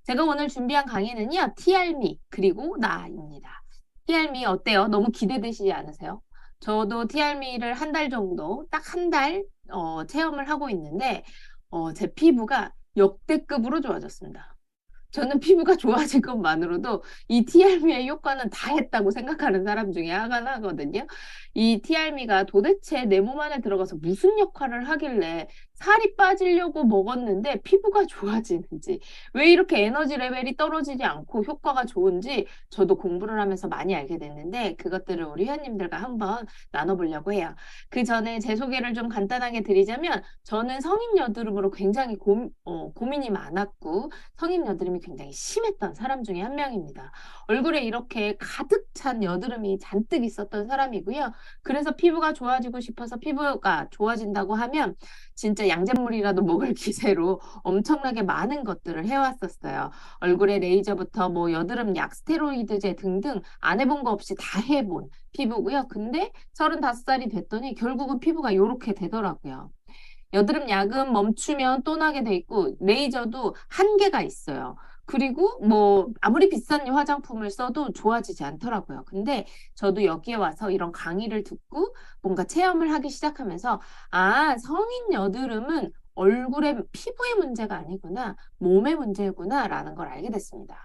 제가 오늘 준비한 강의는요, TR미, 그리고 나입니다. TR미 어때요? 너무 기대되시지 않으세요? 저도 TR미를 한 달 정도, 딱 한 달, 체험을 하고 있는데, 제 피부가 역대급으로 좋아졌습니다. 저는 피부가 좋아진 것만으로도 이 TRM의 효과는 다 했다고 생각하는 사람 중에 하나거든요. 이 TRM가 도대체 내 몸 안에 들어가서 무슨 역할을 하길래 살이 빠지려고 먹었는데 피부가 좋아지는지, 왜 이렇게 에너지 레벨이 떨어지지 않고 효과가 좋은지 저도 공부를 하면서 많이 알게 됐는데 그것들을 우리 회원님들과 한번 나눠보려고 해요. 그 전에 제 소개를 좀 간단하게 드리자면 저는 성인 여드름으로 굉장히 고민이 많았고 성인 여드름이 굉장히 심했던 사람 중에 한 명입니다. 얼굴에 이렇게 가득 찬 여드름이 잔뜩 있었던 사람이고요. 그래서 피부가 좋아지고 싶어서 피부가 좋아진다고 하면 진짜 양잿물이라도 먹을 기세로 엄청나게 많은 것들을 해왔었어요. 얼굴에 레이저부터 뭐 여드름 약, 스테로이드제 등등 안 해본 거 없이 다 해본 피부고요. 근데 35살이 됐더니 결국은 피부가 이렇게 되더라고요. 여드름 약은 멈추면 또 나게 돼 있고 레이저도 한계가 있어요. 그리고 뭐 아무리 비싼 화장품을 써도 좋아지지 않더라고요. 근데 저도 여기에 와서 이런 강의를 듣고 뭔가 체험을 하기 시작하면서 아, 성인 여드름은 얼굴의 피부의 문제가 아니구나, 몸의 문제구나라는 걸 알게 됐습니다.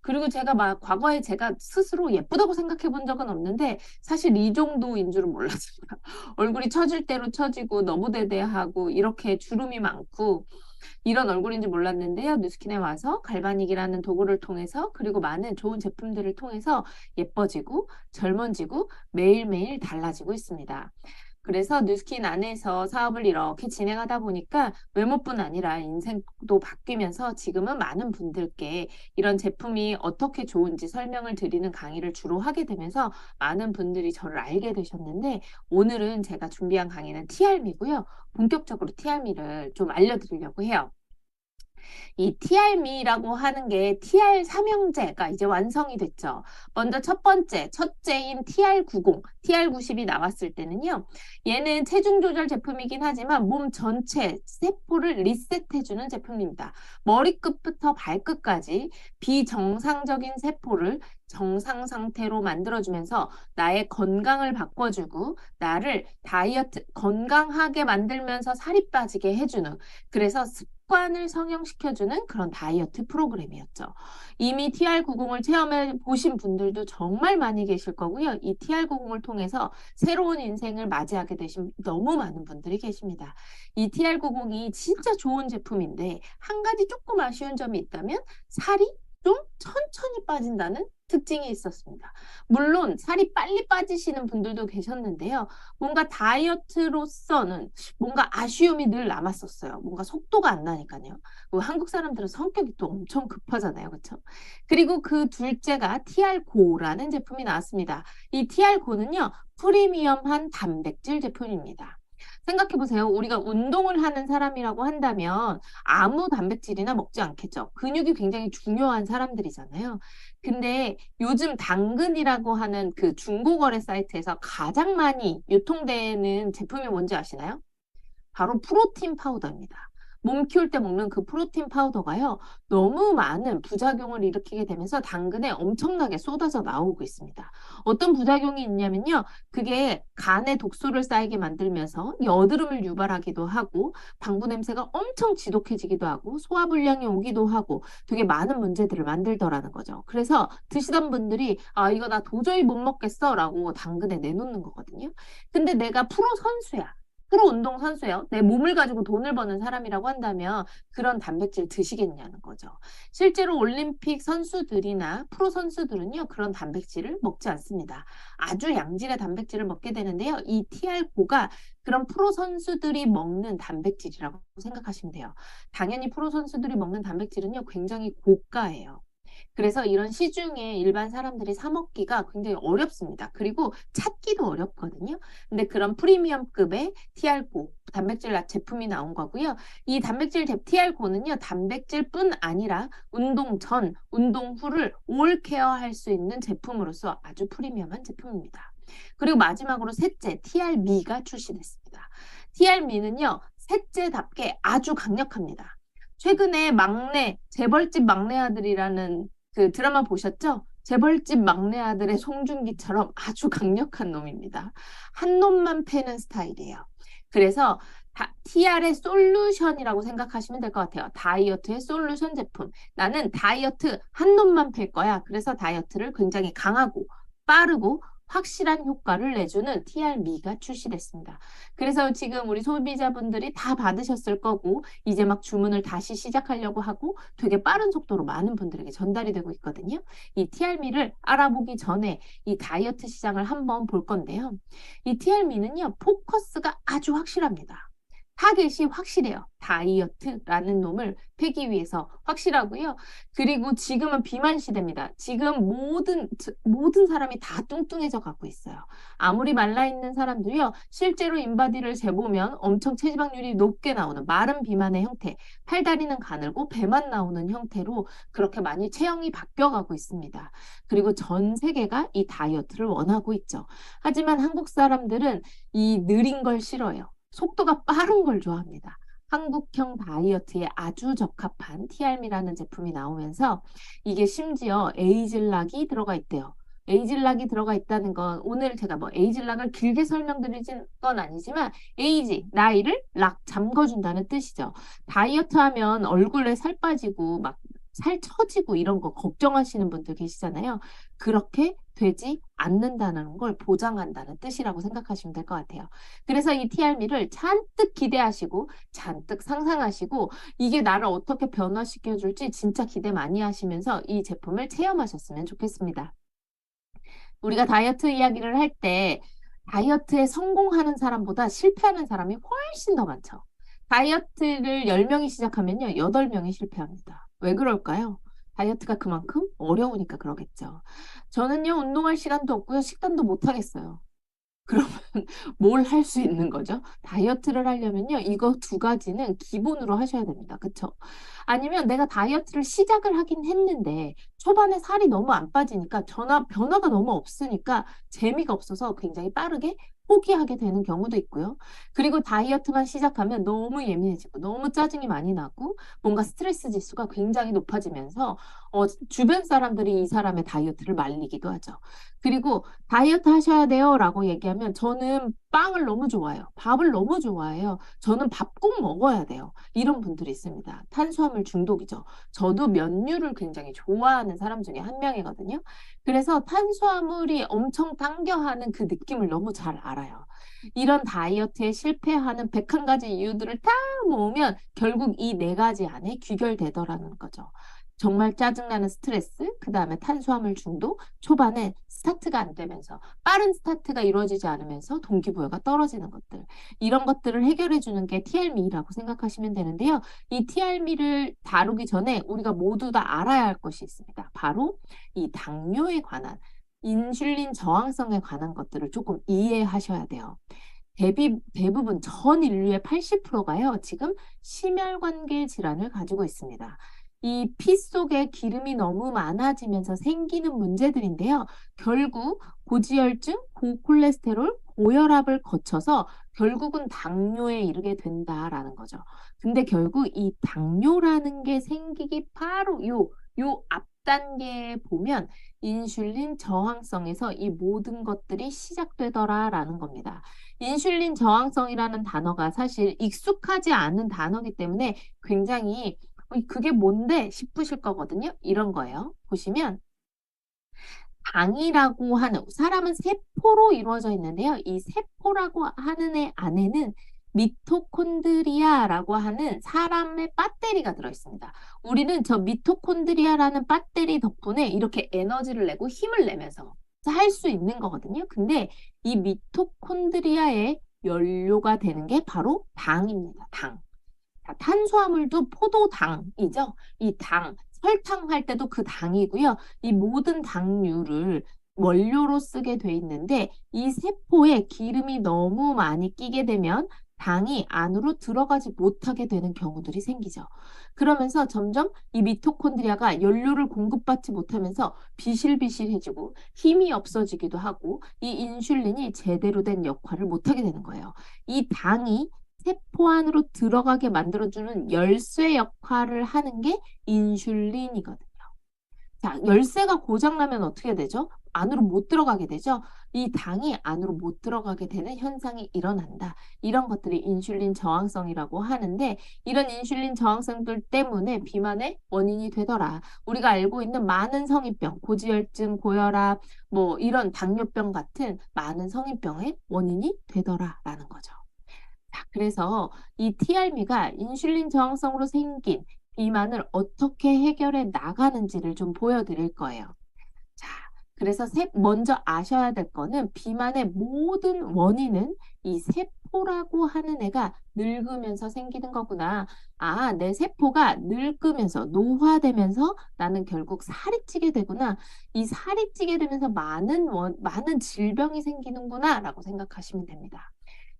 그리고 제가 막 과거에 제가 스스로 예쁘다고 생각해 본 적은 없는데 사실 이 정도인 줄은 몰랐습니다. 얼굴이 처질 대로 처지고 너무 대대하고 이렇게 주름이 많고 이런 얼굴인지 몰랐는데요. 뉴스킨에 와서 갈바닉이라는 도구를 통해서 그리고 많은 좋은 제품들을 통해서 예뻐지고 젊어지고 매일매일 달라지고 있습니다. 그래서 뉴스킨 안에서 사업을 이렇게 진행하다 보니까 외모뿐 아니라 인생도 바뀌면서 지금은 많은 분들께 이런 제품이 어떻게 좋은지 설명을 드리는 강의를 주로 하게 되면서 많은 분들이 저를 알게 되셨는데 오늘은 제가 준비한 강의는 TR미고요. 본격적으로 TR미를 좀 알려드리려고 해요. 이 TR미라고 하는 게 TR 삼형제가 이제 완성이 됐죠. 먼저 첫째인 TR90, TR90이 나왔을 때는요. 얘는 체중 조절 제품이긴 하지만 몸 전체 세포를 리셋해주는 제품입니다. 머리끝부터 발끝까지 비정상적인 세포를 정상 상태로 만들어주면서 나의 건강을 바꿔주고 나를 다이어트 건강하게 만들면서 살이 빠지게 해주는 그래서 습관을 성형시켜주는 그런 다이어트 프로그램이었죠. 이미 TR90을 체험해 보신 분들도 정말 많이 계실 거고요. 이 TR90을 통해서 새로운 인생을 맞이하게 되신 너무 많은 분들이 계십니다. 이 TR90이 진짜 좋은 제품인데 한 가지 조금 아쉬운 점이 있다면 살이 좀 천천히 빠진다는 특징이 있었습니다. 물론 살이 빨리 빠지시는 분들도 계셨는데요. 뭔가 다이어트로서는 뭔가 아쉬움이 늘 남았었어요. 뭔가 속도가 안 나니까요. 한국 사람들은 성격이 또 엄청 급하잖아요. 그렇죠? 그리고 그 둘째가 TR고라는 제품이 나왔습니다. 이 TR고는요. 프리미엄한 단백질 제품입니다. 생각해보세요. 우리가 운동을 하는 사람이라고 한다면 아무 단백질이나 먹지 않겠죠. 근육이 굉장히 중요한 사람들이잖아요. 근데 요즘 당근이라고 하는 그 중고거래 사이트에서 가장 많이 유통되는 제품이 뭔지 아시나요? 바로 프로틴 파우더입니다. 몸 키울 때 먹는 그 프로틴 파우더가요, 너무 많은 부작용을 일으키게 되면서 당근에 엄청나게 쏟아져 나오고 있습니다. 어떤 부작용이 있냐면요, 그게 간에 독소를 쌓이게 만들면서 여드름을 유발하기도 하고, 방구 냄새가 엄청 지독해지기도 하고, 소화불량이 오기도 하고, 되게 많은 문제들을 만들더라는 거죠. 그래서 드시던 분들이, 아, 이거 나 도저히 못 먹겠어 라고 당근에 내놓는 거거든요. 근데 내가 프로 선수야. 프로 운동 선수예요. 내 몸을 가지고 돈을 버는 사람이라고 한다면 그런 단백질 드시겠냐는 거죠. 실제로 올림픽 선수들이나 프로 선수들은요, 그런 단백질을 먹지 않습니다. 아주 양질의 단백질을 먹게 되는데요. 이 TR고가 그런 프로 선수들이 먹는 단백질이라고 생각하시면 돼요. 당연히 프로 선수들이 먹는 단백질은요, 굉장히 고가예요. 그래서 이런 시중에 일반 사람들이 사 먹기가 굉장히 어렵습니다. 그리고 찾기도 어렵거든요. 근데 그런 프리미엄급의 TR고 단백질 제품이 나온 거고요. 이 단백질 TR고는요. 단백질뿐 아니라 운동 전, 운동 후를 올 케어할 수 있는 제품으로서 아주 프리미엄한 제품입니다. 그리고 마지막으로 셋째, TR미가 출시됐습니다. TR미는요. 셋째답게 아주 강력합니다. 최근에 재벌집 막내 아들이라는 그 드라마 보셨죠? 재벌집 막내 아들의 송중기처럼 아주 강력한 놈입니다. 한 놈만 패는 스타일이에요. 그래서 TR의 솔루션이라고 생각하시면 될 것 같아요. 다이어트의 솔루션 제품. 나는 다이어트 한 놈만 팰 거야. 그래서 다이어트를 굉장히 강하고 빠르고 확실한 효과를 내주는 TR미가 출시됐습니다. 그래서 지금 우리 소비자분들이 다 받으셨을 거고 이제 막 주문을 다시 시작하려고 하고 되게 빠른 속도로 많은 분들에게 전달이 되고 있거든요. 이 TR미를 알아보기 전에 이 다이어트 시장을 한번 볼 건데요. 이 TR미는요, 포커스가 아주 확실합니다. 타겟이 확실해요. 다이어트라는 놈을 패기 위해서 확실하고요. 그리고 지금은 비만 시대입니다. 지금 모든 사람이 다 뚱뚱해져 갖고 있어요. 아무리 말라있는 사람도요, 실제로 인바디를 재보면 엄청 체지방률이 높게 나오는 마른 비만의 형태, 팔다리는 가늘고 배만 나오는 형태로 그렇게 많이 체형이 바뀌어가고 있습니다. 그리고 전 세계가 이 다이어트를 원하고 있죠. 하지만 한국 사람들은 이 느린 걸 싫어요. 속도가 빠른 걸 좋아합니다. 한국형 다이어트에 아주 적합한 TR미라는 제품이 나오면서 이게 심지어 에이즐락이 들어가 있대요. 에이즐락이 들어가 있다는 건 오늘 제가 뭐 에이즐락을 길게 설명드리진 건 아니지만 에이지, 나이를 락 잠궈준다는 뜻이죠. 다이어트 하면 얼굴에 살 빠지고 막 살 처지고 이런 거 걱정하시는 분들 계시잖아요. 그렇게 되지 않는다는 걸 보장한다는 뜻이라고 생각하시면 될 것 같아요. 그래서 이 TR미를 잔뜩 기대하시고 잔뜩 상상하시고 이게 나를 어떻게 변화시켜 줄지 진짜 기대 많이 하시면서 이 제품을 체험하셨으면 좋겠습니다. 우리가 다이어트 이야기를 할 때 다이어트에 성공하는 사람보다 실패하는 사람이 훨씬 더 많죠. 다이어트를 10명이 시작하면요, 8명이 실패합니다. 왜 그럴까요? 다이어트가 그만큼 어려우니까 그러겠죠. 저는요, 운동할 시간도 없고요, 식단도 못 하겠어요. 그러면 뭘 할 수 있는 거죠? 다이어트를 하려면요, 이거 두 가지는 기본으로 하셔야 됩니다. 그쵸? 아니면 내가 다이어트를 시작을 하긴 했는데, 초반에 살이 너무 안 빠지니까, 변화가 너무 없으니까, 재미가 없어서 굉장히 빠르게 포기하게 되는 경우도 있고요. 그리고 다이어트만 시작하면 너무 예민해지고, 너무 짜증이 많이 나고, 뭔가 스트레스 지수가 굉장히 높아지면서, 주변 사람들이 이 사람의 다이어트를 말리기도 하죠. 그리고 다이어트 하셔야 돼요 라고 얘기하면 저는 빵을 너무 좋아해요. 밥을 너무 좋아해요. 저는 밥 꼭 먹어야 돼요. 이런 분들이 있습니다. 탄수화물 중독이죠. 저도 면류를 굉장히 좋아하는 사람 중에 한 명이거든요. 그래서 탄수화물이 엄청 당겨하는 그 느낌을 너무 잘 알아요. 이런 다이어트에 실패하는 101가지 이유들을 다 모으면 결국 이 네 가지 안에 귀결되더라는 거죠. 정말 짜증나는 스트레스, 그 다음에 탄수화물 중독, 초반에 스타트가 안 되면서 빠른 스타트가 이루어지지 않으면서 동기부여가 떨어지는 것들. 이런 것들을 해결해 주는 게 TR미라고 생각하시면 되는데요. 이 TR미를 다루기 전에 우리가 모두 다 알아야 할 것이 있습니다. 바로 이 당뇨에 관한, 인슐린 저항성에 관한 것들을 조금 이해하셔야 돼요. 대부분 전 인류의 80%가요, 지금 심혈관계 질환을 가지고 있습니다. 이 피 속에 기름이 너무 많아지면서 생기는 문제들인데요. 결국 고지혈증, 고콜레스테롤, 고혈압을 거쳐서 결국은 당뇨에 이르게 된다라는 거죠. 근데 결국 이 당뇨라는 게 생기기 바로 요 앞단계에 보면 인슐린 저항성에서 이 모든 것들이 시작되더라라는 겁니다. 인슐린 저항성이라는 단어가 사실 익숙하지 않은 단어이기 때문에 굉장히 그게 뭔데 싶으실 거거든요. 이런 거예요. 보시면 당이라고 하는 사람은 세포로 이루어져 있는데요. 이 세포라고 하는 애 안에는 미토콘드리아라고 하는 사람의 배터리가 들어있습니다. 우리는 저 미토콘드리아라는 배터리 덕분에 이렇게 에너지를 내고 힘을 내면서 할 수 있는 거거든요. 근데 이 미토콘드리아의 연료가 되는 게 바로 당입니다. 당. 자, 탄수화물도 포도당이죠. 이 당, 설탕 할 때도 그 당이고요. 이 모든 당류를 원료로 쓰게 돼 있는데 이 세포에 기름이 너무 많이 끼게 되면 당이 안으로 들어가지 못하게 되는 경우들이 생기죠. 그러면서 점점 이 미토콘드리아가 연료를 공급받지 못하면서 비실비실해지고 힘이 없어지기도 하고 이 인슐린이 제대로 된 역할을 못하게 되는 거예요. 이 당이 세포 안으로 들어가게 만들어주는 열쇠 역할을 하는 게 인슐린이거든요. 자, 열쇠가 고장나면 어떻게 되죠? 안으로 못 들어가게 되죠? 이 당이 안으로 못 들어가게 되는 현상이 일어난다. 이런 것들이 인슐린 저항성이라고 하는데 이런 인슐린 저항성들 때문에 비만의 원인이 되더라. 우리가 알고 있는 많은 성인병, 고지혈증, 고혈압, 뭐 이런 당뇨병 같은 많은 성인병의 원인이 되더라라는 거죠. 자, 그래서 이 TRM가 인슐린 저항성으로 생긴 비만을 어떻게 해결해 나가는지를 좀 보여드릴 거예요. 자, 그래서 먼저 아셔야 될 거는 비만의 모든 원인은 이 세포라고 하는 애가 늙으면서 생기는 거구나. 아, 내 세포가 늙으면서 노화되면서 나는 결국 살이 찌게 되구나. 이 살이 찌게 되면서 많은 질병이 생기는구나 라고 생각하시면 됩니다.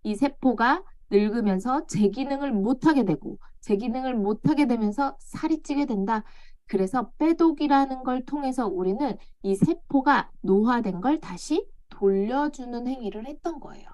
이 세포가 늙으면서 제 기능을 못하게 되고 제 기능을 못하게 되면서 살이 찌게 된다. 그래서 빼독이라는 걸 통해서 우리는 이 세포가 노화된 걸 다시 돌려주는 행위를 했던 거예요.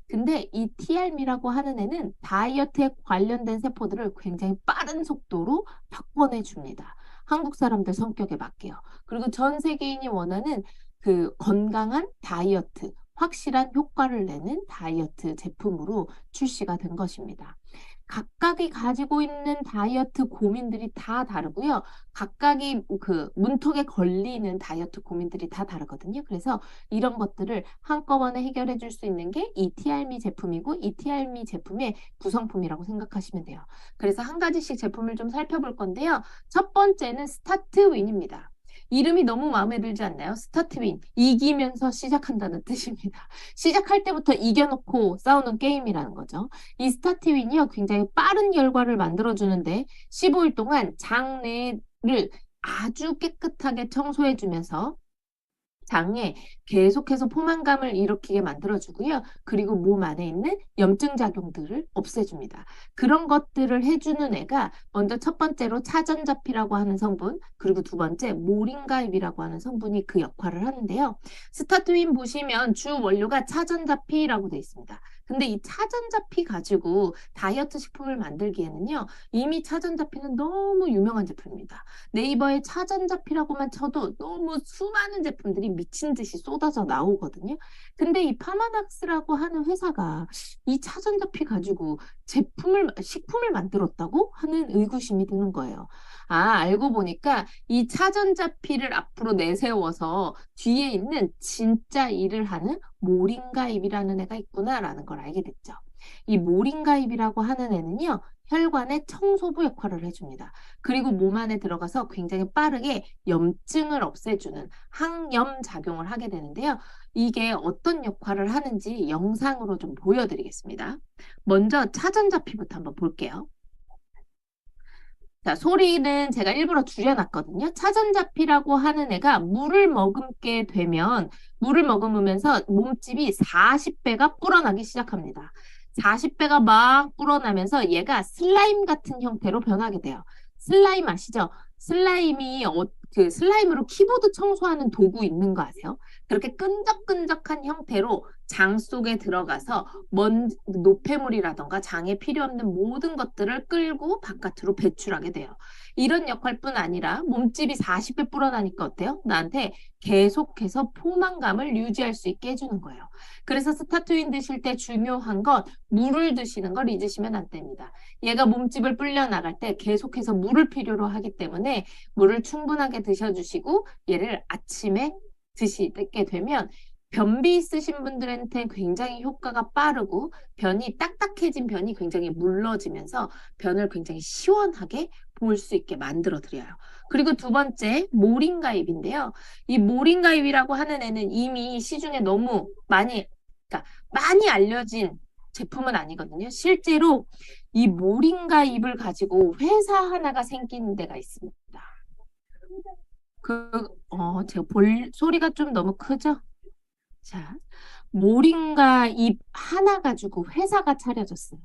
근데 이 TRM이라고 하는 애는 다이어트에 관련된 세포들을 굉장히 빠른 속도로 바꿔내 줍니다. 한국 사람들 성격에 맞게요. 그리고 전 세계인이 원하는 그 건강한 다이어트, 확실한 효과를 내는 다이어트 제품으로 출시가 된 것입니다. 각각이 가지고 있는 다이어트 고민들이 다 다르고요. 각각이 그 문턱에 걸리는 다이어트 고민들이 다 다르거든요. 그래서 이런 것들을 한꺼번에 해결해 줄 수 있는 게 이 TRM이 제품이고 이 TRM이 제품의 구성품이라고 생각하시면 돼요. 그래서 한 가지씩 제품을 좀 살펴볼 건데요. 첫 번째는 스타트윈입니다. 이름이 너무 마음에 들지 않나요? 스타트윈. 이기면서 시작한다는 뜻입니다. 시작할 때부터 이겨놓고 싸우는 게임이라는 거죠. 이 스타트윈이요, 굉장히 빠른 결과를 만들어주는데 15일 동안 장내를 아주 깨끗하게 청소해주면서 장에 계속해서 포만감을 일으키게 만들어주고요. 그리고 몸 안에 있는 염증 작용들을 없애줍니다. 그런 것들을 해주는 애가 먼저 첫 번째로 차전자피라고 하는 성분, 그리고 두 번째 모링가입이라고 하는 성분이 그 역할을 하는데요. 스타트윈 보시면 주 원료가 차전자피라고 되어 있습니다. 근데 이 차전자피 가지고 다이어트 식품을 만들기에는요, 이미 차전자피는 너무 유명한 제품입니다. 네이버에 차전자피라고만 쳐도 너무 수많은 제품들이 미친 듯이 쏟아져 나오거든요. 근데 이 파마낙스라고 하는 회사가 이 차전자피 가지고 식품을 만들었다고 하는 의구심이 드는 거예요. 아, 알고 보니까 이 차전자피를 앞으로 내세워서 뒤에 있는 진짜 일을 하는 모링가입이라는 애가 있구나라는 걸 알게 됐죠. 이 모링가입이라고 하는 애는요, 혈관의 청소부 역할을 해줍니다. 그리고 몸 안에 들어가서 굉장히 빠르게 염증을 없애주는 항염 작용을 하게 되는데요. 이게 어떤 역할을 하는지 영상으로 좀 보여드리겠습니다. 먼저 차전자피부터 한번 볼게요. 자, 소리는 제가 일부러 줄여놨거든요. 차전자피라고 하는 애가 물을 머금으면서 몸집이 40배가 불어나기 시작합니다. 40배가 막 불어나면서 얘가 슬라임 같은 형태로 변하게 돼요. 슬라임 아시죠? 그 슬라임으로 키보드 청소하는 도구 있는 거 아세요? 그렇게 끈적끈적한 형태로 장 속에 들어가서 노폐물이라던가 장에 필요 없는 모든 것들을 끌고 바깥으로 배출하게 돼요. 이런 역할뿐 아니라 몸집이 40배 불어나니까 어때요? 나한테 계속해서 포만감을 유지할 수 있게 해주는 거예요. 그래서 스타트윈 드실 때 중요한 건 물을 드시는 걸 잊으시면 안 됩니다. 얘가 몸집을 불려 나갈 때 계속해서 물을 필요로 하기 때문에 물을 충분하게 드셔주시고 얘를 아침에 드시게 되면 변비 있으신 분들한테 굉장히 효과가 빠르고 딱딱해진 변이 굉장히 물러지면서 변을 굉장히 시원하게 볼 수 있게 만들어 드려요. 그리고 두 번째 모링가입인데요. 이 모링가입이라고 하는 애는 이미 시중에 너무 그러니까 많이 알려진 제품은 아니거든요. 실제로 이 모링가입을 가지고 회사 하나가 생긴 데가 있습니다. 제가 소리가 좀 너무 크죠? 자, 모링가 잎 하나 가지고 회사가 차려졌어요.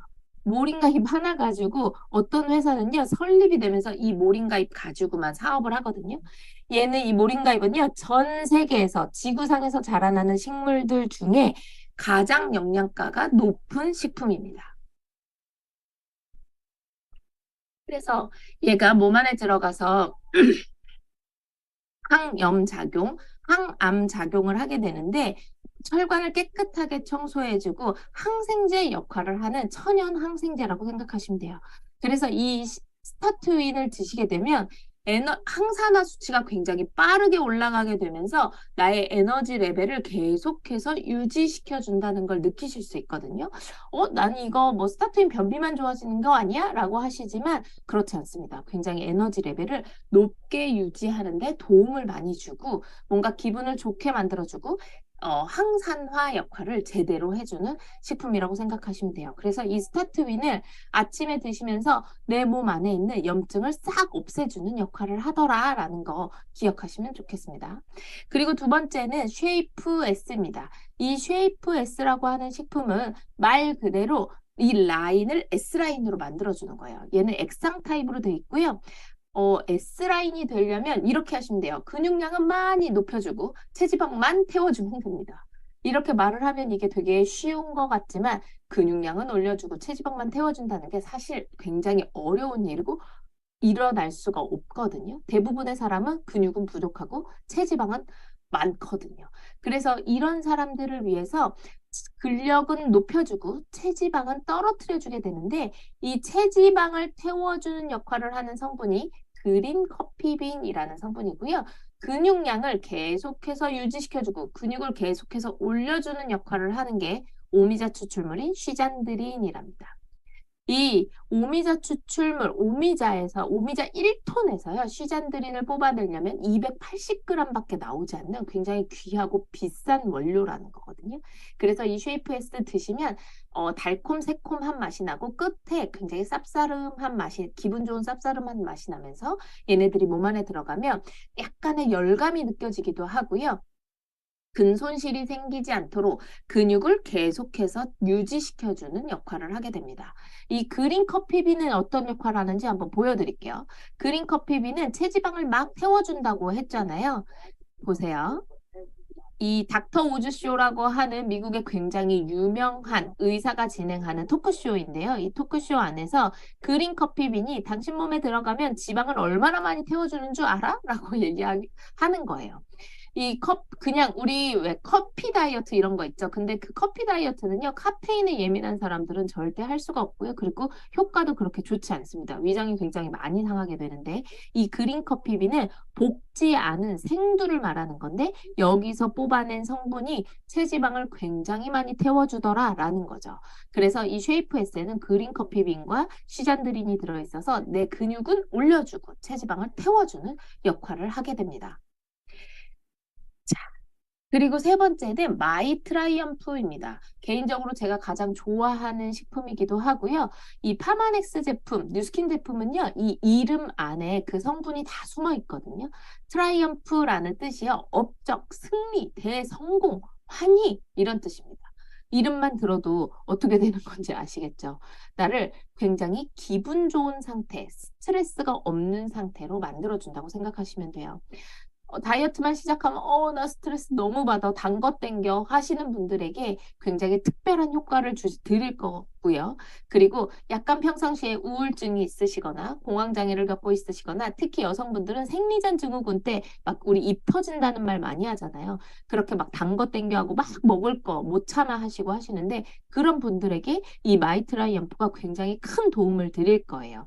모링가 잎 하나 가지고 어떤 회사는요, 설립이 되면서 이 모링가 잎 가지고만 사업을 하거든요. 이 모링가 잎은요, 전 세계에서 지구상에서 자라나는 식물들 중에 가장 영양가가 높은 식품입니다. 그래서 얘가 몸 안에 들어가서 항염작용, 항암작용을 하게 되는데 혈관을 깨끗하게 청소해주고 항생제 역할을 하는 천연 항생제라고 생각하시면 돼요. 그래서 이 스타트윈을 드시게 되면 항산화 수치가 굉장히 빠르게 올라가게 되면서 나의 에너지 레벨을 계속해서 유지시켜 준다는 걸 느끼실 수 있거든요. 난 이거 뭐 스타트윈 변비만 좋아지는 거 아니야? 라고 하시지만 그렇지 않습니다. 굉장히 에너지 레벨을 높게 유지하는데 도움을 많이 주고 뭔가 기분을 좋게 만들어주고 항산화 역할을 제대로 해주는 식품이라고 생각하시면 돼요. 그래서 이 스타트윈을 아침에 드시면서 내 몸 안에 있는 염증을 싹 없애주는 역할을 하더라라는 거 기억하시면 좋겠습니다. 그리고 두 번째는 쉐이프 S입니다. 이 쉐이프 S라고 하는 식품은 말 그대로 이 라인을 S라인으로 만들어주는 거예요. 얘는 액상 타입으로 되어 있고요. S라인이 되려면 이렇게 하시면 돼요. 근육량은 많이 높여주고 체지방만 태워주면 됩니다. 이렇게 말을 하면 이게 되게 쉬운 것 같지만 근육량은 올려주고 체지방만 태워준다는 게 사실 굉장히 어려운 일이고 일어날 수가 없거든요. 대부분의 사람은 근육은 부족하고 체지방은 많거든요. 그래서 이런 사람들을 위해서 근력은 높여주고 체지방은 떨어뜨려주게 되는데 이 체지방을 태워주는 역할을 하는 성분이 그린 커피빈이라는 성분이고요. 근육량을 계속해서 유지시켜주고 근육을 계속해서 올려주는 역할을 하는 게 오미자 추출물인 쉬잔드린이랍니다. 이 오미자 추출물, 오미자 1톤에서요, 쉬잔드린을 뽑아내려면 280g밖에 나오지 않는 굉장히 귀하고 비싼 원료라는 거거든요. 그래서 이 쉐이프에스 드시면 달콤 새콤한 맛이 나고 끝에 굉장히 쌉싸름한 맛이, 기분 좋은 쌉싸름한 맛이 나면서 얘네들이 몸 안에 들어가면 약간의 열감이 느껴지기도 하고요. 근손실이 생기지 않도록 근육을 계속해서 유지시켜주는 역할을 하게 됩니다. 이 그린 커피빈은 어떤 역할을 하는지 한번 보여드릴게요. 그린 커피빈은 체지방을 막 태워준다고 했잖아요. 보세요. 이 닥터 우즈쇼라고 하는 미국의 굉장히 유명한 의사가 진행하는 토크쇼인데요. 이 토크쇼 안에서 그린 커피빈이 당신 몸에 들어가면 지방을 얼마나 많이 태워주는 줄 알아? 라고 얘기하는 거예요. 그냥 우리 왜 커피 다이어트 이런 거 있죠. 근데 그 커피 다이어트는요, 카페인에 예민한 사람들은 절대 할 수가 없고요. 그리고 효과도 그렇게 좋지 않습니다. 위장이 굉장히 많이 상하게 되는데, 이 그린 커피비는 볶지 않은 생두를 말하는 건데, 여기서 뽑아낸 성분이 체지방을 굉장히 많이 태워주더라라는 거죠. 그래서 이 쉐이프 에세는 그린 커피빈과 시잔드린이 들어있어서 내 근육은 올려주고 체지방을 태워주는 역할을 하게 됩니다. 그리고 세 번째는 마이 트라이엄프입니다. 개인적으로 제가 가장 좋아하는 식품이기도 하고요. 이 파마넥스 제품, 뉴스킨 제품은요, 이 이름 안에 그 성분이 다 숨어 있거든요. 트라이엄프라는 뜻이요, 업적, 승리, 대성공, 환희 이런 뜻입니다. 이름만 들어도 어떻게 되는 건지 아시겠죠? 나를 굉장히 기분 좋은 상태, 스트레스가 없는 상태로 만들어준다고 생각하시면 돼요. 다이어트만 시작하면 나 스트레스 너무 받아 단 거 땡겨 하시는 분들에게 굉장히 특별한 효과를 드릴 거고요. 그리고 약간 평상시에 우울증이 있으시거나 공황장애를 겪고 있으시거나 특히 여성분들은 생리전 증후군 때 막 우리 입 터진다는 말 많이 하잖아요. 그렇게 막 단 거 땡겨 하고 막 먹을 거 못 참아 하시고 하시는데 그런 분들에게 이 마이트라이엄프가 굉장히 큰 도움을 드릴 거예요.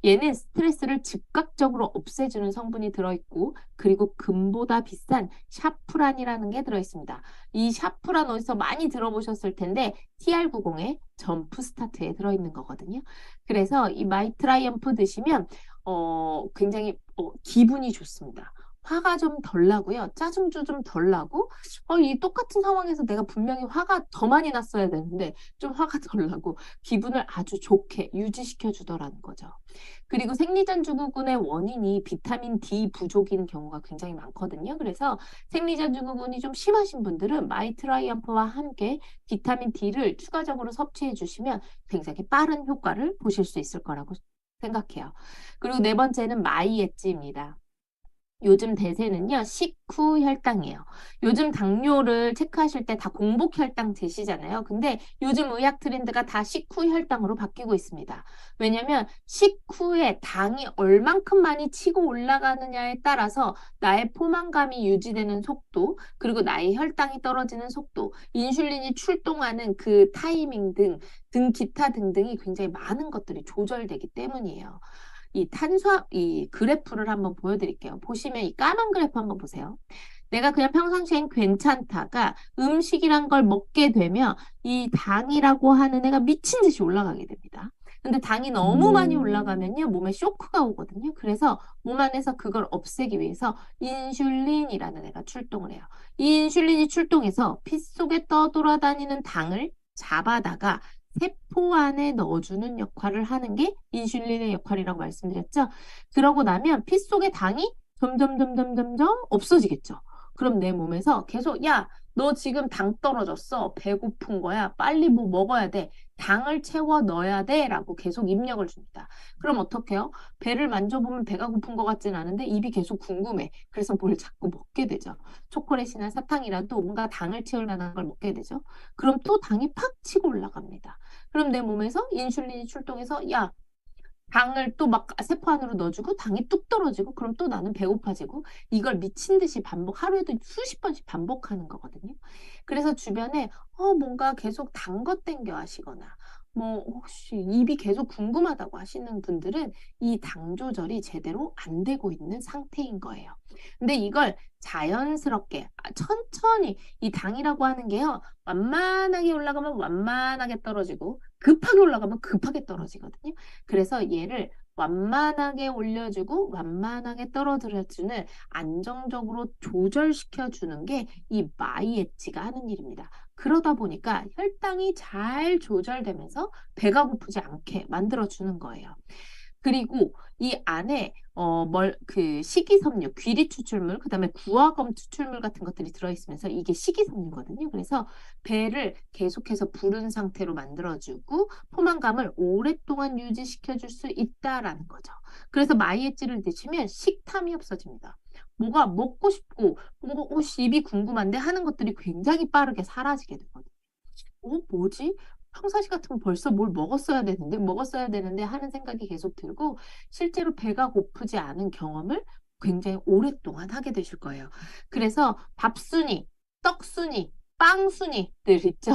얘는 스트레스를 즉각적으로 없애주는 성분이 들어있고 그리고 금보다 비싼 샤프란이라는 게 들어있습니다. 이 샤프란 어디서 많이 들어보셨을 텐데 TR90의 점프 스타트에 들어있는 거거든요. 그래서 이 마이트라이엄프 드시면 굉장히 기분이 좋습니다. 화가 좀 덜 나고요. 짜증도 좀 덜 나고 이 똑같은 상황에서 내가 분명히 화가 더 많이 났어야 되는데 좀 화가 덜 나고 기분을 아주 좋게 유지시켜 주더라는 거죠. 그리고 생리전 증후군의 원인이 비타민 D 부족인 경우가 굉장히 많거든요. 그래서 생리전 증후군이 좀 심하신 분들은 마이트라이엄프와 함께 비타민 D를 추가적으로 섭취해 주시면 굉장히 빠른 효과를 보실 수 있을 거라고 생각해요. 그리고 네 번째는 마이 엣지입니다. 요즘 대세는요, 식후 혈당이에요. 요즘 당뇨를 체크하실 때 다 공복 혈당 재시잖아요. 근데 요즘 의학 트렌드가 다 식후 혈당으로 바뀌고 있습니다. 왜냐면 식후에 당이 얼만큼 많이 치고 올라가느냐에 따라서 나의 포만감이 유지되는 속도, 그리고 나의 혈당이 떨어지는 속도, 인슐린이 출동하는 그 타이밍 등 기타 등등이 굉장히 많은 것들이 조절되기 때문이에요. 이 그래프를 한번 보여드릴게요. 보시면 이 까만 그래프 한번 보세요. 내가 그냥 평상시엔 괜찮다가 음식이란 걸 먹게 되면 이 당이라고 하는 애가 미친 듯이 올라가게 됩니다. 근데 당이 너무 많이 올라가면요, 몸에 쇼크가 오거든요. 그래서 몸 안에서 그걸 없애기 위해서 인슐린이라는 애가 출동을 해요. 이 인슐린이 출동해서 피 속에 떠돌아다니는 당을 잡아다가 세포 안에 넣어주는 역할을 하는 게 인슐린의 역할이라고 말씀드렸죠. 그러고 나면 피 속의 당이 점점 없어지겠죠. 그럼 내 몸에서 계속 야, 너 지금 당 떨어졌어. 배고픈 거야. 빨리 뭐 먹어야 돼. 당을 채워 넣어야 돼. 라고 계속 입력을 줍니다. 그럼 어떡해요? 배를 만져보면 배가 고픈 것 같진 않은데 입이 계속 궁금해. 그래서 뭘 자꾸 먹게 되죠. 초콜릿이나 사탕이라도 뭔가 당을 채울 만한 걸 먹게 되죠. 그럼 또 당이 팍 치고 올라갑니다. 그럼 내 몸에서 인슐린이 출동해서 야, 당을 또 막 세포 안으로 넣어주고 당이 뚝 떨어지고 그럼 또 나는 배고파지고 이걸 미친 듯이 하루에도 수십 번씩 반복하는 거거든요. 그래서 주변에 뭔가 계속 단 것 땡겨 하시거나 뭐 혹시 입이 계속 궁금하다고 하시는 분들은 이 당 조절이 제대로 안 되고 있는 상태인 거예요. 근데 이걸 자연스럽게 천천히 이 당이라고 하는 게요. 완만하게 올라가면 완만하게 떨어지고 급하게 올라가면 급하게 떨어지거든요. 그래서 얘를 완만하게 올려주고 완만하게 떨어뜨려주는 안정적으로 조절시켜 주는 게 이 마이 엣지가 하는 일입니다. 그러다 보니까 혈당이 잘 조절되면서 배가 고프지 않게 만들어 주는 거예요. 그리고 이 안에 그 식이섬유, 귀리 추출물, 그다음에 구화검 추출물 같은 것들이 들어있으면서 이게 식이섬유거든요. 그래서 배를 계속해서 부른 상태로 만들어주고 포만감을 오랫동안 유지시켜줄 수 있다라는 거죠. 그래서 마이애찌를 드시면 식탐이 없어집니다. 뭐가 먹고 싶고, 입이 궁금한데 하는 것들이 굉장히 빠르게 사라지게 되거든요. 뭐지? 평상시 같으면 벌써 뭘 먹었어야 되는데 하는 생각이 계속 들고, 실제로 배가 고프지 않은 경험을 굉장히 오랫동안 하게 되실 거예요. 그래서 밥순이, 떡순이, 빵순이들 있죠?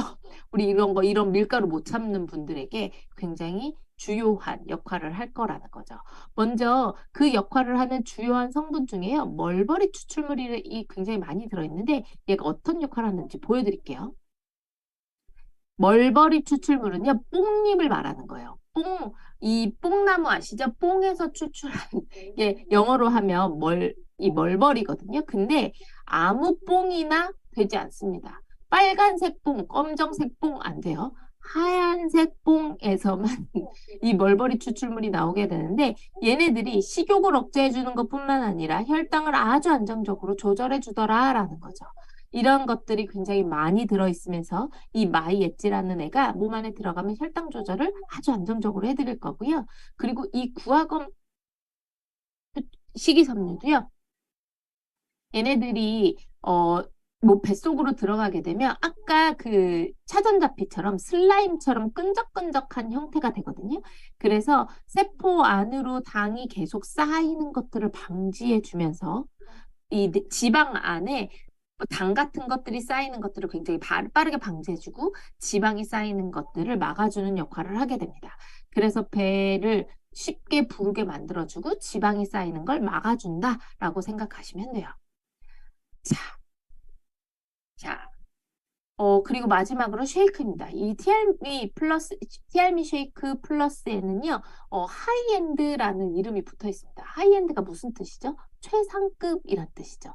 우리 이런 밀가루 못 참는 분들에게 굉장히 주요한 역할을 할 거라는 거죠. 먼저 그 역할을 하는 주요한 성분 중에요. 멀버리 추출물이 굉장히 많이 들어있는데 얘가 어떤 역할을 하는지 보여드릴게요. 멀버리 추출물은요, 뽕잎을 말하는 거예요. 이 뽕나무 아시죠? 뽕에서 추출하는, 게 영어로 하면 이 멀버리거든요. 근데 아무 뽕이나 되지 않습니다. 빨간색 뽕, 검정색 뽕 안 돼요. 하얀색 뽕에서만 이 멀버리 추출물이 나오게 되는데 얘네들이 식욕을 억제해 주는 것뿐만 아니라 혈당을 아주 안정적으로 조절해 주더라라는 거죠. 이런 것들이 굉장히 많이 들어있으면서 이 마이 엣지라는 애가 몸 안에 들어가면 혈당 조절을 아주 안정적으로 해드릴 거고요. 그리고 이 구화검 식이섬유도요. 얘네들이 뭐 뱃속으로 들어가게 되면 아까 그 차전자피처럼 슬라임처럼 끈적끈적한 형태가 되거든요. 그래서 세포 안으로 당이 계속 쌓이는 것들을 방지해 주면서 이 지방 안에 당 같은 것들이 쌓이는 것들을 굉장히 빠르게 방지해주고 지방이 쌓이는 것들을 막아주는 역할을 하게 됩니다. 그래서 배를 쉽게 부르게 만들어주고 지방이 쌓이는 걸 막아준다라고 생각하시면 돼요. 자, 자, 그리고 마지막으로 쉐이크입니다. 이 TR미 쉐이크 플러스에는요, 하이엔드라는 이름이 붙어 있습니다. 하이엔드가 무슨 뜻이죠? 최상급이란 뜻이죠.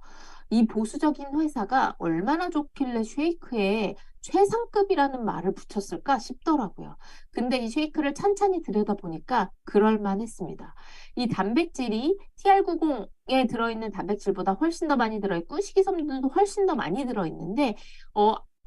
이 보수적인 회사가 얼마나 좋길래 쉐이크에 최상급이라는 말을 붙였을까 싶더라고요. 근데 이 쉐이크를 찬찬히 들여다보니까 그럴만했습니다. 이 단백질이 TR90에 들어있는 단백질보다 훨씬 더 많이 들어있고 식이섬유도 훨씬 더 많이 들어있는데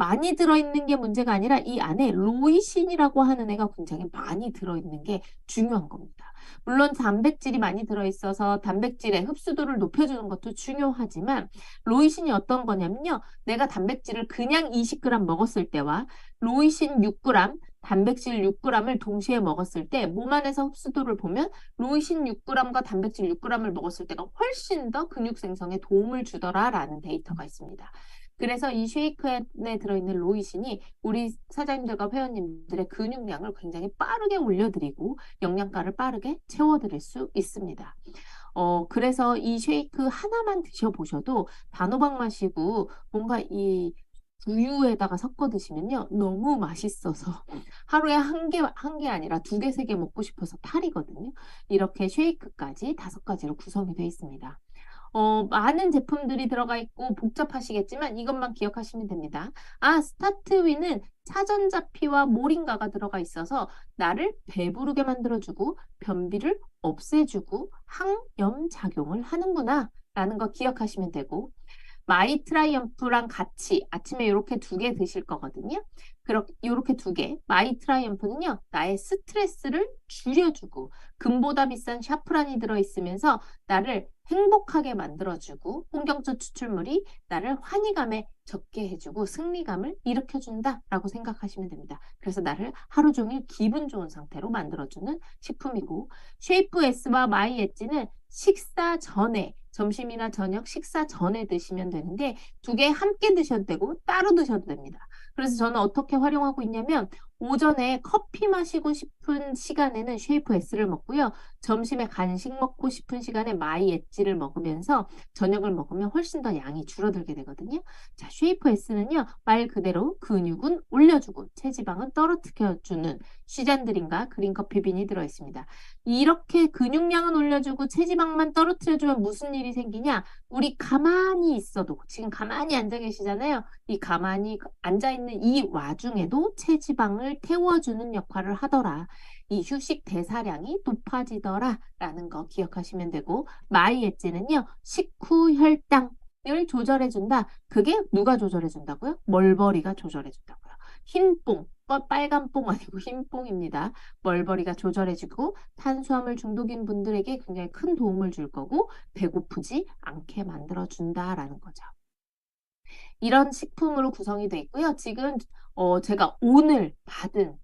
많이 들어있는 게 문제가 아니라 이 안에 로이신이라고 하는 애가 굉장히 많이 들어있는 게 중요한 겁니다. 물론 단백질이 많이 들어있어서 단백질의 흡수도를 높여주는 것도 중요하지만 로이신이 어떤 거냐면요. 내가 단백질을 그냥 20g 먹었을 때와 로이신 6g, 단백질 6g을 동시에 먹었을 때 몸 안에서 흡수도를 보면 로이신 6g과 단백질 6g을 먹었을 때가 훨씬 더 근육 생성에 도움을 주더라라는 데이터가 있습니다. 그래서 이 쉐이크에 들어있는 로이신이 우리 사장님들과 회원님들의 근육량을 굉장히 빠르게 올려드리고 영양가를 빠르게 채워드릴 수 있습니다. 그래서 이 쉐이크 하나만 드셔보셔도 단호박 마시고 뭔가 이 우유에다가 섞어 드시면요. 너무 맛있어서 하루에 한 개 아니라 두 개, 세 개 먹고 싶어서 탈이거든요. 이렇게 쉐이크까지 5가지로 구성이 되어 있습니다. 많은 제품들이 들어가 있고 복잡하시겠지만 이것만 기억하시면 됩니다. 스타트위는 차전자피와 모링가가 들어가 있어서 나를 배부르게 만들어주고 변비를 없애주고 항염 작용을 하는구나 라는 거 기억하시면 되고 마이 트라이엄프랑 같이 아침에 이렇게 두 개 드실 거거든요. 이렇게 두 개. 마이 트라이엄프는요, 나의 스트레스를 줄여주고 금보다 비싼 샤프란이 들어있으면서 나를 행복하게 만들어주고 홍경초 추출물이 나를 환희감에 적게 해주고 승리감을 일으켜준다라고 생각하시면 됩니다. 그래서 나를 하루 종일 기분 좋은 상태로 만들어주는 식품이고 쉐이프 S와 마이 엣지는 식사 전에 점심이나 저녁 식사 전에 드시면 되는데 두 개 함께 드셔도 되고 따로 드셔도 됩니다. 그래서 저는 어떻게 활용하고 있냐면 오전에 커피 마시고 싶은 시간에는 쉐이프 S를 먹고요. 점심에 간식 먹고 싶은 시간에 마이 엣지를 먹으면서 저녁을 먹으면 훨씬 더 양이 줄어들게 되거든요. 자, 쉐이프 S는요. 말 그대로 근육은 올려주고 체지방은 떨어뜨려주는 시잔드림과 그린커피 빈이 들어있습니다. 이렇게 근육량은 올려주고 체지방만 떨어뜨려주면 무슨 일이 생기냐? 우리 가만히 있어도 지금 가만히 앉아 계시잖아요. 이 가만히 앉아있는 이 와중에도 체지방을 태워주는 역할을 하더라. 이 휴식 대사량이 높아지더라 라는 거 기억하시면 되고 마이 엣지는요. 식후 혈당을 조절해준다. 그게 누가 조절해준다고요? 멀버리가 조절해준다고요. 흰뽕, 빨간 뽕 아니고 흰 뽕입니다. 멀버리가 조절해주고 탄수화물 중독인 분들에게 굉장히 큰 도움을 줄 거고 배고프지 않게 만들어준다라는 거죠. 이런 식품으로 구성이 되어 있고요. 지금 제가 오늘 받은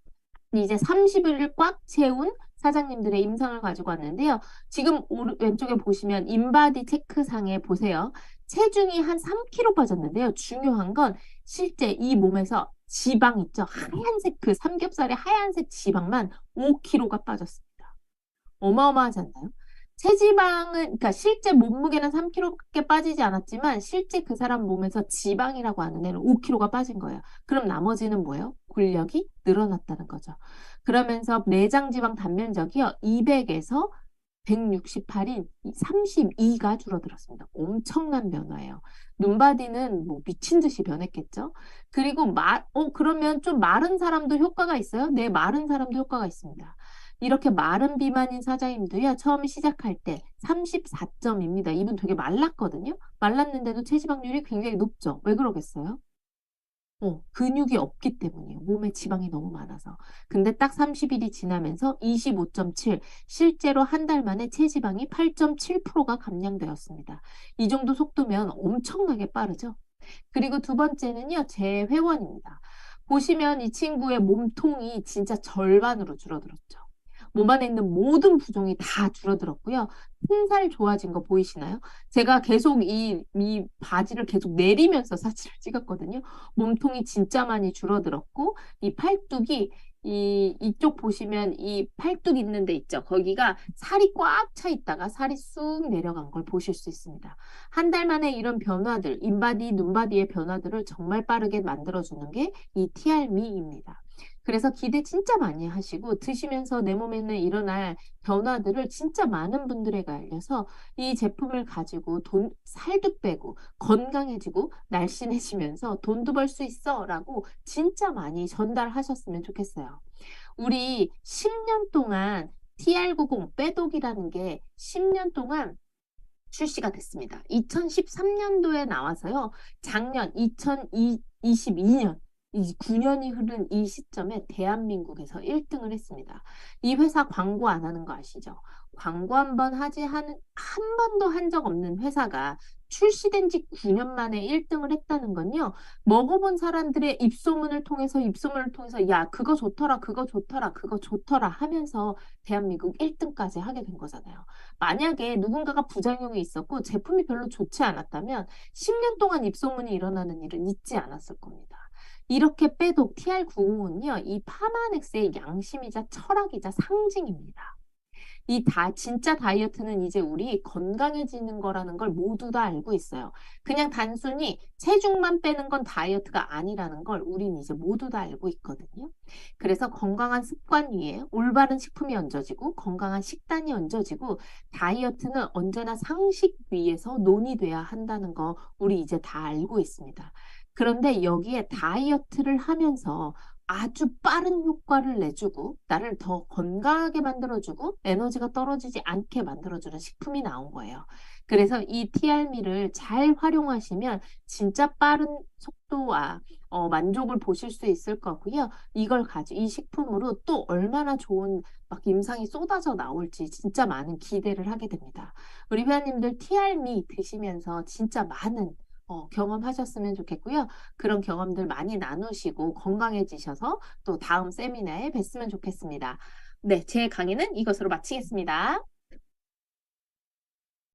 이제 30일을 꽉 채운 사장님들의 임상을 가지고 왔는데요. 지금 왼쪽에 보시면 인바디 체크상에 보세요. 체중이 한 3kg 빠졌는데요. 중요한 건 실제 이 몸에서 지방 있죠. 하얀색 그 삼겹살의 하얀색 지방만 5kg가 빠졌습니다. 어마어마하지 않나요? 체지방은, 그러니까 실제 몸무게는 3kg밖에 빠지지 않았지만 실제 그 사람 몸에서 지방이라고 하는 애는 5kg가 빠진 거예요. 그럼 나머지는 뭐예요? 근력이 늘어났다는 거죠. 그러면서 내장 지방 단면적이요. 200에서 168인 32가 줄어들었습니다. 엄청난 변화예요. 눈바디는 뭐 미친 듯이 변했겠죠? 그리고 그러면 좀 마른 사람도 효과가 있어요? 네, 마른 사람도 효과가 있습니다. 이렇게 마른 비만인 사장님도요, 처음 시작할 때 34점입니다. 이분 되게 말랐거든요? 말랐는데도 체지방률이 굉장히 높죠? 왜 그러겠어요? 근육이 없기 때문이에요. 몸에 지방이 너무 많아서. 근데 딱 30일이 지나면서 25.7, 실제로 한 달 만에 체지방이 8.7%가 감량되었습니다. 이 정도 속도면 엄청나게 빠르죠? 그리고 두 번째는요, 제 회원입니다. 보시면 이 친구의 몸통이 진짜 절반으로 줄어들었죠. 몸 안에 있는 모든 부종이 다 줄어들었고요. 튼살 좋아진 거 보이시나요? 제가 계속 이 바지를 계속 내리면서 사진을 찍었거든요. 몸통이 진짜 많이 줄어들었고, 이 팔뚝이 이쪽 보시면 이 팔뚝 있는 데 있죠. 거기가 살이 꽉 차 있다가 살이 쑥 내려간 걸 보실 수 있습니다. 한 달 만에 이런 변화들, 인바디, 눈바디의 변화들을 정말 빠르게 만들어주는 게 이 TRM입니다. 그래서 기대 진짜 많이 하시고 드시면서 내 몸에 있는 일어날 변화들을 진짜 많은 분들에게 알려서 이 제품을 가지고 살도 빼고 건강해지고 날씬해지면서 돈도 벌 수 있어 라고 진짜 많이 전달하셨으면 좋겠어요. 우리 10년 동안 TR90 빼독이라는 게 10년 동안 출시가 됐습니다. 2013년도에 나와서요. 작년 2022년 이 9년이 흐른 이 시점에 대한민국에서 1등을 했습니다. 이 회사 광고 안 하는 거 아시죠? 광고 한 번 한 번도 한 적 없는 회사가 출시된 지 9년 만에 1등을 했다는 건요. 먹어본 사람들의 입소문을 통해서 야, 그거 좋더라, 그거 좋더라, 그거 좋더라 하면서 대한민국 1등까지 하게 된 거잖아요. 만약에 누군가가 부작용이 있었고 제품이 별로 좋지 않았다면 10년 동안 입소문이 일어나는 일은 있지 않았을 겁니다. 이렇게 빼도 TR90은요, 이 파마넥스의 양심이자 철학이자 상징입니다. 진짜 다이어트는 이제 우리 건강해지는 거라는 걸 모두 다 알고 있어요. 그냥 단순히 체중만 빼는 건 다이어트가 아니라는 걸 우린 이제 모두 다 알고 있거든요. 그래서 건강한 습관 위에 올바른 식품이 얹어지고 건강한 식단이 얹어지고 다이어트는 언제나 상식 위에서 논의돼야 한다는 거 우리 이제 다 알고 있습니다. 그런데 여기에 다이어트를 하면서 아주 빠른 효과를 내주고 나를 더 건강하게 만들어주고 에너지가 떨어지지 않게 만들어주는 식품이 나온 거예요. 그래서 이 TRM를 잘 활용하시면 진짜 빠른 속도와 만족을 보실 수 있을 거고요. 이 식품으로 또 얼마나 좋은 막 임상이 쏟아져 나올지 진짜 많은 기대를 하게 됩니다. 우리 회원님들 TRM 드시면서 진짜 많은 경험하셨으면 좋겠고요. 그런 경험들 많이 나누시고 건강해지셔서 또 다음 세미나에 뵀으면 좋겠습니다. 네, 제 강의는 이것으로 마치겠습니다.